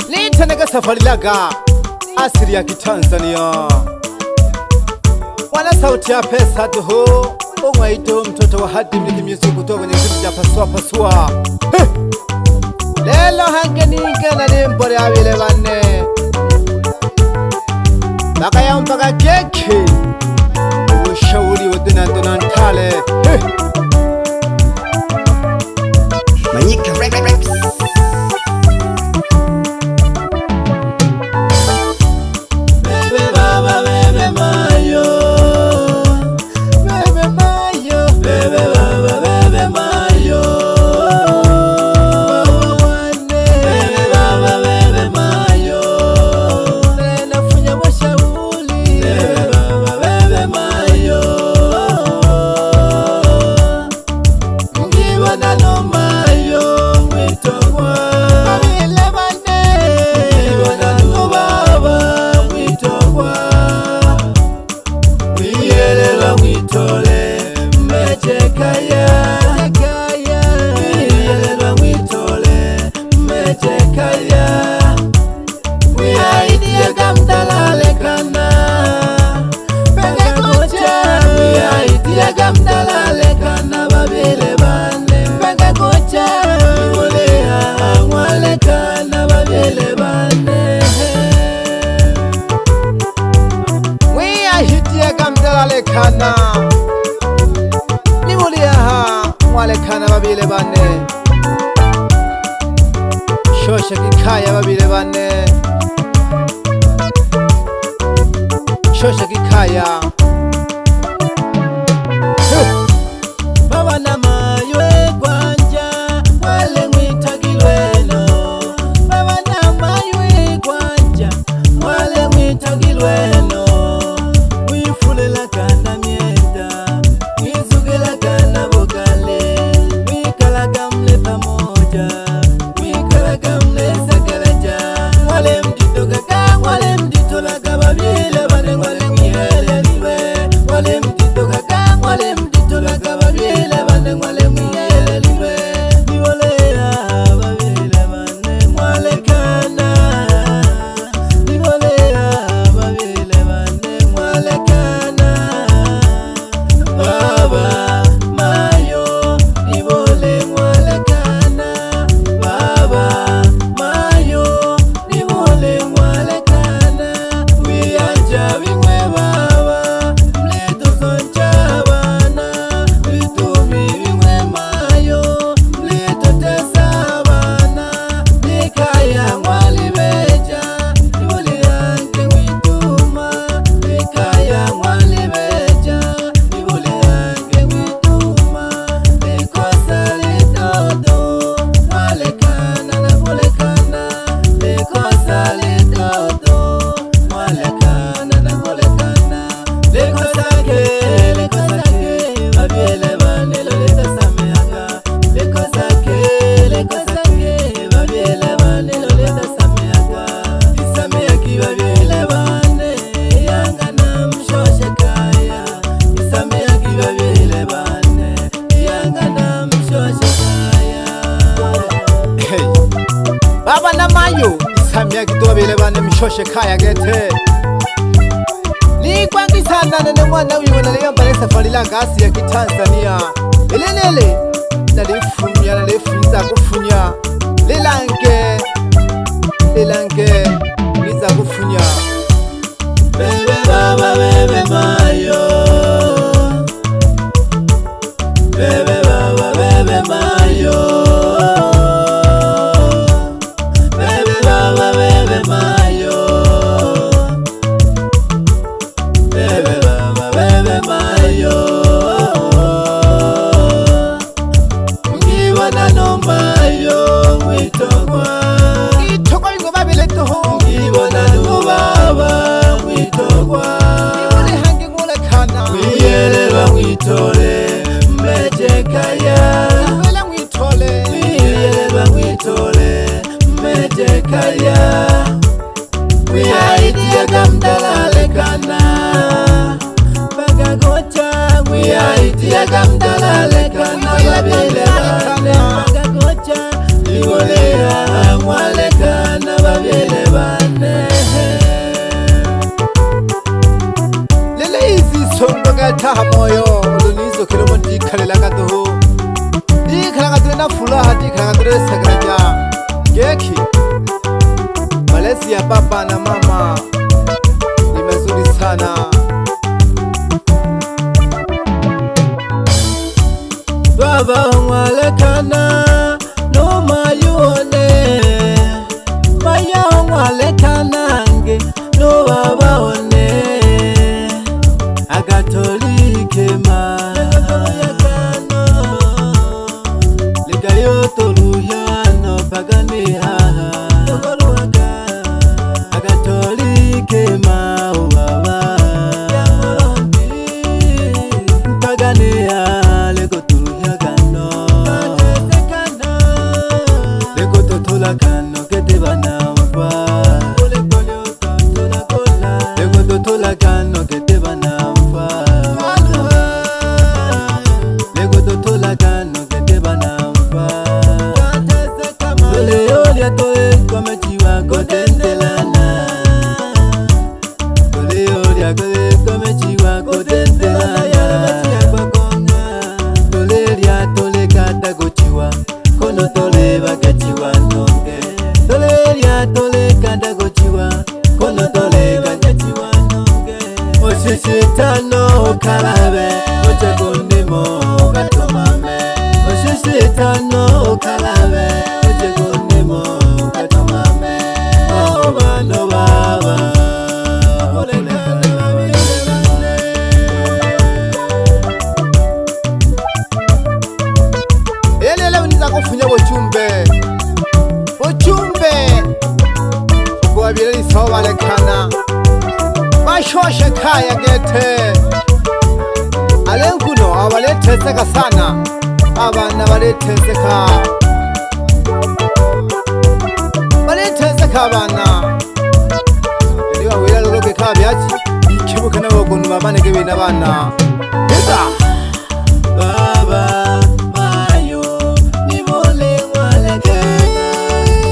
Litanega safari laga asili ya Kitanzania, wana sauti ya pesa tuho umwaito mtoto wa hadi mliki kutoka kwenye kitu cha pasua pasua. Lelo hange ninge na nimbore awile bane baka ya mpaka keki ushauri wa dina ntale. Manyika Rex kana nimuliaha mwalekana babile bane shosha kikaya babile bane shosha kikaya baba na maywe kwanja wale mwitagilweno baba na maywe kwanja wale mwitagilweno baba na mayo isamya kitobile bane mshoshe kaya gete likwangi sana nene mwana wiwe na leo mbale safari la gasi ya Kitanzania elelele nalifunza kufunya lelange liza kufunya bebe baba bebe mayo bebe baba bebe mayo Gamdala taha moyo ulunizo kilomo dikhalela katuhu dikhala katule na furaha dikhala katule sagraja geki malezi ya baba na mama ni mazuri sana. Baba walekana no mayone maya walekana nge no baba one agatolike ma ligayo toluhano pagani ha agatolike ma baba pagani ha lego toluhano lego tolakano kete bana mpa lego tolakano kete bana Oshisitano kalabe ochegundimo gatomame Oshisitano kalabe ochegundimo gatomame Oh bano baba Elele uniza kufunya bochumbe Kwa bileli sawa lekana Bashoshe kaya gete Alenkuno abaleteseka sana Abana baleteseka abana Eliwa wila loloke kabyachi Ikibuka na wakunu mabane gewe na bana Eza Baba mayo Nibole walekana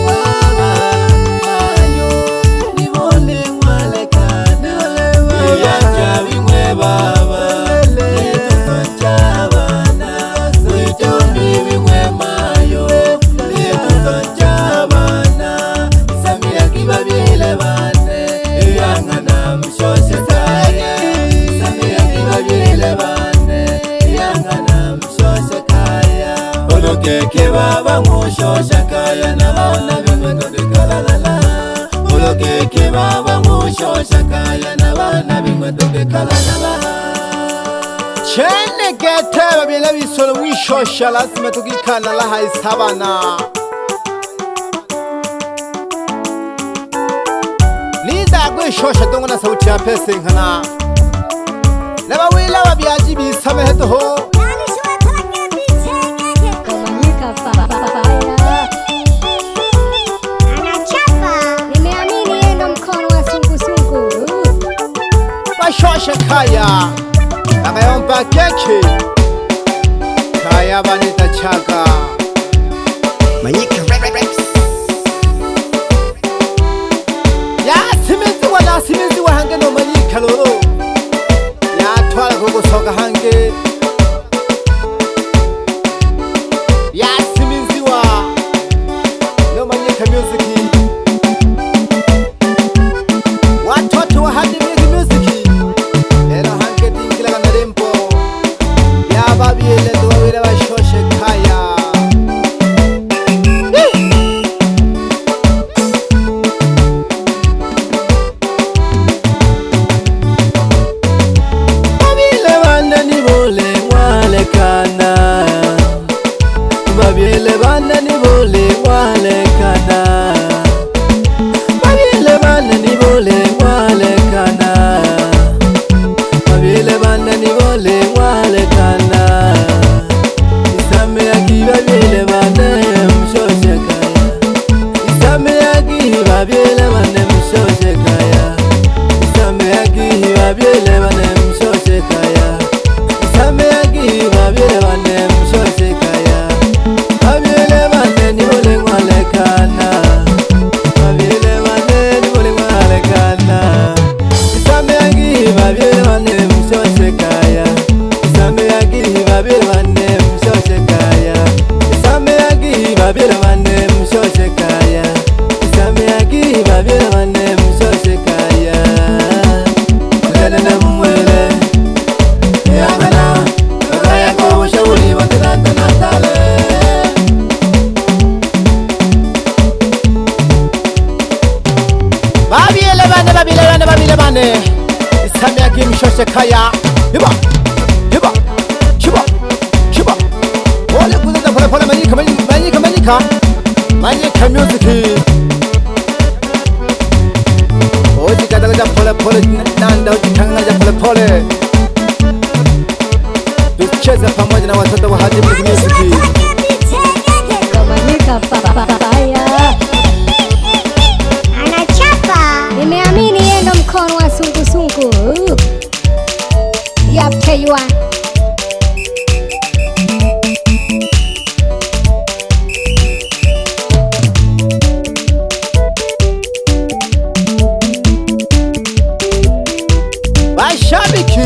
Baba mayo Nibole walekana Yacha bimwe baba Leto chabana Wijombi bimwe mayo Leto chabana Isamia kibabile bane Yangana mshoshe kaya Isamia kibabile bane Yangana mshoshe kaya Olokeke baba mshoshe kaya Na maona bimwe todekalala Olokeke baba mshoshe kaya Na bana bimwe todekalala Chene gete babile bisolo mwishosha lazima tukikana la haisabana Liza gwishosha dongo na sauti ya pesa nkana Laba wila wabiaji bisame heto ho Nani shwe kwenye bitengeke Kamanyika faya Anachapa Nimeamini endo mkono wa sungu Bashosha kaya Akayompa keke Kaya banita chaka Manyika Rex Simizi wa hange no Manyika loro Ya twala kuko soka hange Ya simizi wa no Manyika music Watoto wa hadi music Era hange tingila kana rempo Ya babi ele ndo wawira wa shoshe kaya Babiele bana ni bole walekana Babiele bana ni bole walekana Babiele bana ni bole walekana Isame yaki babiele bana mshoshe kaya Isame yaki babiele bana mshoshe kaya Isame yaki babiele bana mshoshe kaya Isame yaki babiele bana mshoshe kaya Babiele bane ni bole walekana Babiele bane ni bole walekana Isame yangi babiele bane mshoshe kaya Samia kimshoshe kaya hiba hiba shiba shiba ole kuzenda pole pole manyika manyika manyika manyika music oji kadalaja pole pole nanda oji kangaja pole pole tucheze pamoja na watoto wa Hadim Music. Manyika papaya anachapa, nimeamini yeye ndo mkono wa sungusungu. Yapteywa mashabiki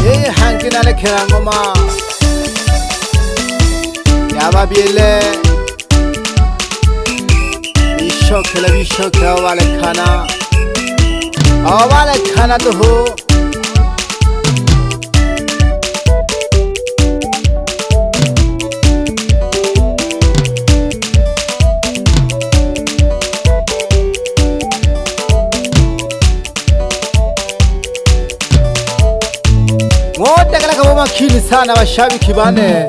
yeye hangina lekera ngoma yababiele bishokela awalekana tuhu wote kala kama makini sana washabiki bane.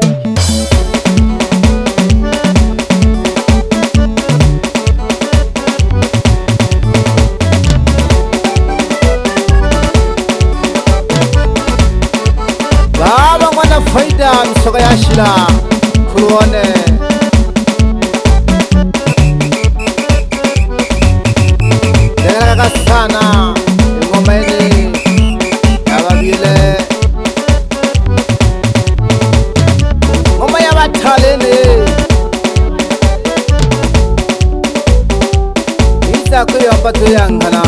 Baba mwana faida msoga yashila kuruone Dega sana ngoma ini ababile ngoma ya batalene isa kuyamba tuyangana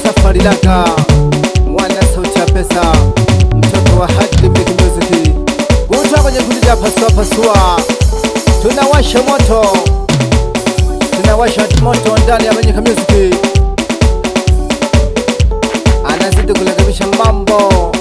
safari laka mwana sauti ya pesa mtoto wa Hadim Music kutoka kwenye kundi ya pasua pasua tunawasha moto ndani ya Manyika Music anazidi kurekebisha mambo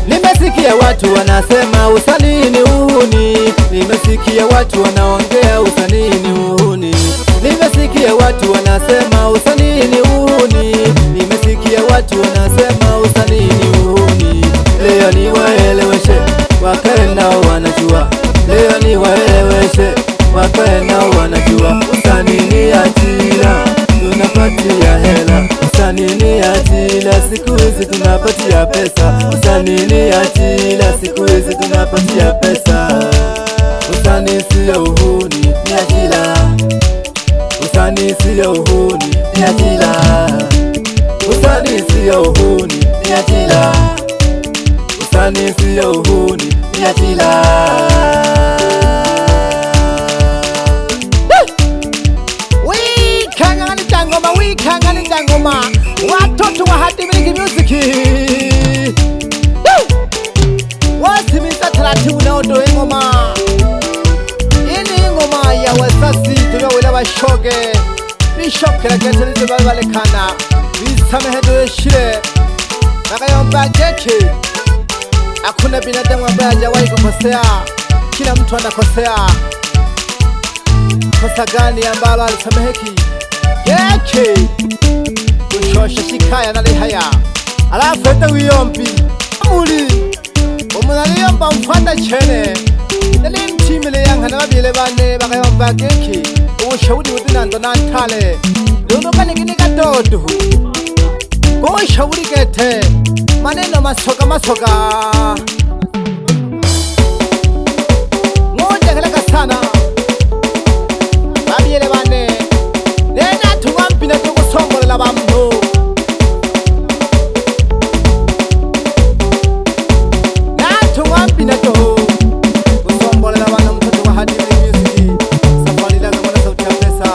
nimesikia watu wanasema usanii ni uhuni, nimesikia watu wanaongea usanii ni uhuni, nimesikia watu wanasema usanii ni uhuni, nimesikia watu wanasema usanii ni uhuni. Leo ni waeleweshe wakae nao wanajua, leo ni waeleweshe wakae nao wanajua, usanii ni ajira tunapatia hela, usanii ni ajira siku hizi tunapatia pesa, usanii ni ajira siku hizi tunapatia pesa. Usanii sio uhuni ni ajira, usanii sio uhuni ni ajira, usanii sio uhuni ni ajira, usanii sio uhuni ni ajira. Wikangani ngoma watoto wa Hadim Music wasimiza taratibu na odo ngoma ini ngoma ya wasasi tunawela bashoge bishokera getelize balekana bisamehe doshire bakayomba geke. Hakuna binadamu ambaye hajawahi kukosea, kila mtu anakosea. Kosa gani ambalo alisameheki? Geke kushosha shikaya na lehaya alafu ete wiyombi amuli umunaliyomba mfanda chene nani mchimile yangana babile bane bakayomba geke ubushauri budinando nantale lulukani kinika dodu ubushauri gete maneno masoga ngoja keleka sana babile bane nena tuwampina tukusombolela bambo na tuwampina kusombolela bana mtoto wa Hadim Music safari langa mwana sauti ya pesa.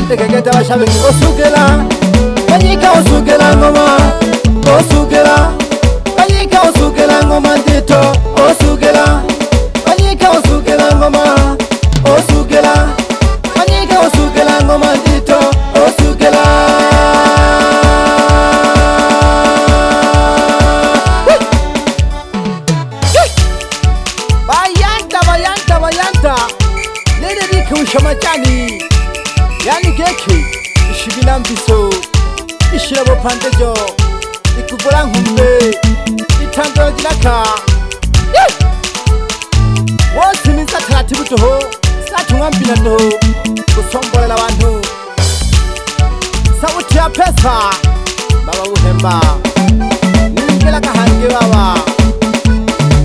ndekegeta bashabiki osugela Manyika osugela ngoma osugela Manyika osugela ngoma ndito osugela Manyika osugela ngoma osugela Manyika osugela ngoma ndito osugela Bayanta Lele dike ushamajani Yani geki Ishibina mbiso Ishirabo pandejo Ikubura nkumbe Itangoro jinaka Wose minsa taratibu toho Satunga mbina toho Kusombolela abantu Sauti ya pesa Baba uhemba Ningela kahange baba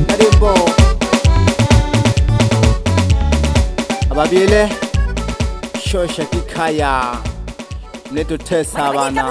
Karimbo Ababile Shosha kikaya Neto tesa bana